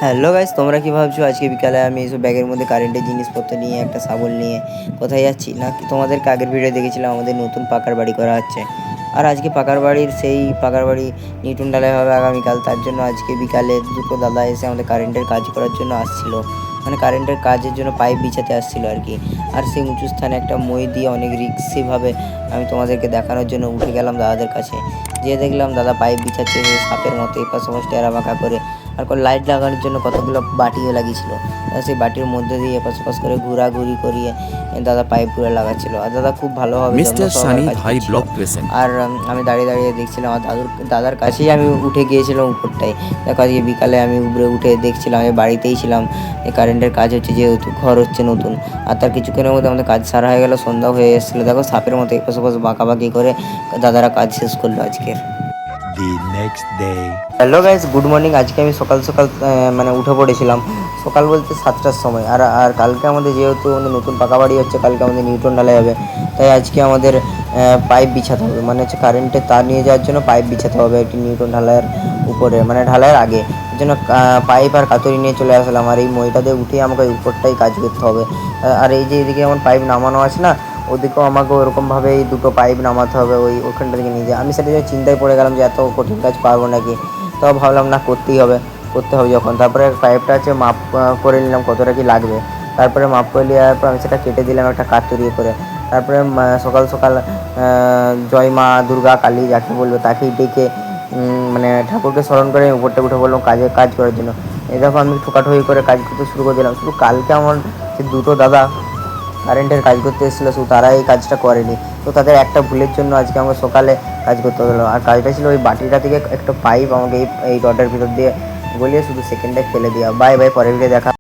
Hello guys, তোমরা কি ভাবছো আজকে বিকালে আমি এইসব ব্যাগের মধ্যে কারেন্টের জিনিসপত্র নিয়ে একটা শাবল নিয়ে কোথায় যাচ্ছি? না কি তোমাদেরকে আগের ভিডিও দেখেছিলাম আমাদের নতুন পাকার বাড়ি করা হচ্ছে। আর আজকে পাকার বাড়ির সেই পাকার বাড়ি নিউটন ঢালাই হবে আগামীকাল। তার জন্য আজকে বিকালে দুটো দাদা এসে আমাদের কারেন্টের কাজ করার জন্য আসছিল, মানে কারেন্টের কাজের জন্য পাইপ বিছাতে আসছিল আর কি। আর সেই উঁচু স্থানে একটা মই দিয়ে অনেক রিক্সিভাবে আমি তোমাদেরকে দেখানোর জন্য উঠে গেলাম দাদাদের কাছে। যেয়ে দেখলাম দাদা পাইপ বিছাচ্ছে সাপের মতো এপাশ ওপাশ টেরা বাঁকা করে। আর লাইট লাগানোর জন্য কতগুলো বাটিও লাগিয়েছিল। সেই বাটির মধ্যে দিয়ে এপাশ ওপাশ করে ঘোরাঘুরি করিয়ে দাদা পাইপগুলো লাগাচ্ছিল। আর দাদা খুব ভালোভাবে যত্ন সহকারে কাজ করছিল। আর আমি দাঁড়িয়ে দাঁড়িয়ে দেখছিলাম। আর দাদার কাছেই আমি উঠে গিয়েছিলাম উপরটায়। দেখো আজকে বিকালে আমি উপরে উঠে দেখছিলাম, আমি বাড়িতেই ছিলাম। এই কারেন্টের কাজ হচ্ছে, যেহেতু ঘর হচ্ছে নতুন। আর তার কিছুক্ষণের মধ্যে আমাদের কাজ সারা হয়ে গেল, সন্ধ্যা হয়ে এসেছিলো। দেখো সাপের মতো এপাশ ওপাশ বাঁকাবাঁকি করে দাদারা কাজ শেষ করলো আজকের। Hello guys, good morning. আজকে আমি সকাল সকাল মানে উঠে পড়েছিলাম, সকাল বলতে 7টার সময়। আর কালকে আমাদের যেহেতু নতুন পাকা বাড়ি হচ্ছে, কালকে আমাদের নিউটন ঢালাই হবে। তাই আজকে আমাদের পাইপ বিছাতে হবে, মানে হচ্ছে কারেন্টের তার নিয়ে যাওয়ার জন্য পাইপ বিছাতে হবে একটি নিউটন ঢালাইয়ের উপরে, মানে ঢালাইয়ের আগে। এর জন্য পাইপ আর কাতরি নিয়ে চলে আসলাম। আর এই মইটাতে উঠে আমাকে উপরটাই কাজ করতে হবে। আর এই যে এদিকে আমার পাইপ নামানো আছে না, ওদিকেও আমাকে ওরকমভাবে এই দুটো পাইপ নামাতে হবে ওইখানটা থেকে নিয়ে যায়। আমি সেটা চিন্তায় পড়ে গেলাম যে এত কঠিন কাজ পারবো নাকি। তো ভাবলাম না, করতে হবে যখন। তারপরে পাইপটা হচ্ছে মাপ করে নিলাম কতটা কি লাগবে। তারপরে মাপ করে নেওয়ার পর আমি সেটা কেটে দিলাম একটা কাতুরি করে। তারপরে সকাল সকাল জয় মা দুর্গা কালী যাকে বলবো তাকেই ডেকে মানে ঠাকুরকে স্মরণ করে উপরটা উঠে বললাম কাজ করার জন্য। এই দেখো আমি ঠোকাঠুকি করে কাজ করতে শুরু করে দিলাম। শুধু কালকে আমার যে দুটো দাদা কারেন্টের কাজ করতে এসেছিলো, শুধু তারা এই কাজটা করেনি। তো তাদের একটা ভুলের জন্য আজকে আমাকে সকালে কাজ করতে হলো। আর কাজটা ছিল ওই বাটিটা থেকে একটা পাইপ আমাকে এই রডের ভিতর দিয়ে গলিয়ে শুধু সেকেন্ডে ফেলে দেওয়া। বাই বাই, পরের ভিডিও দেখা।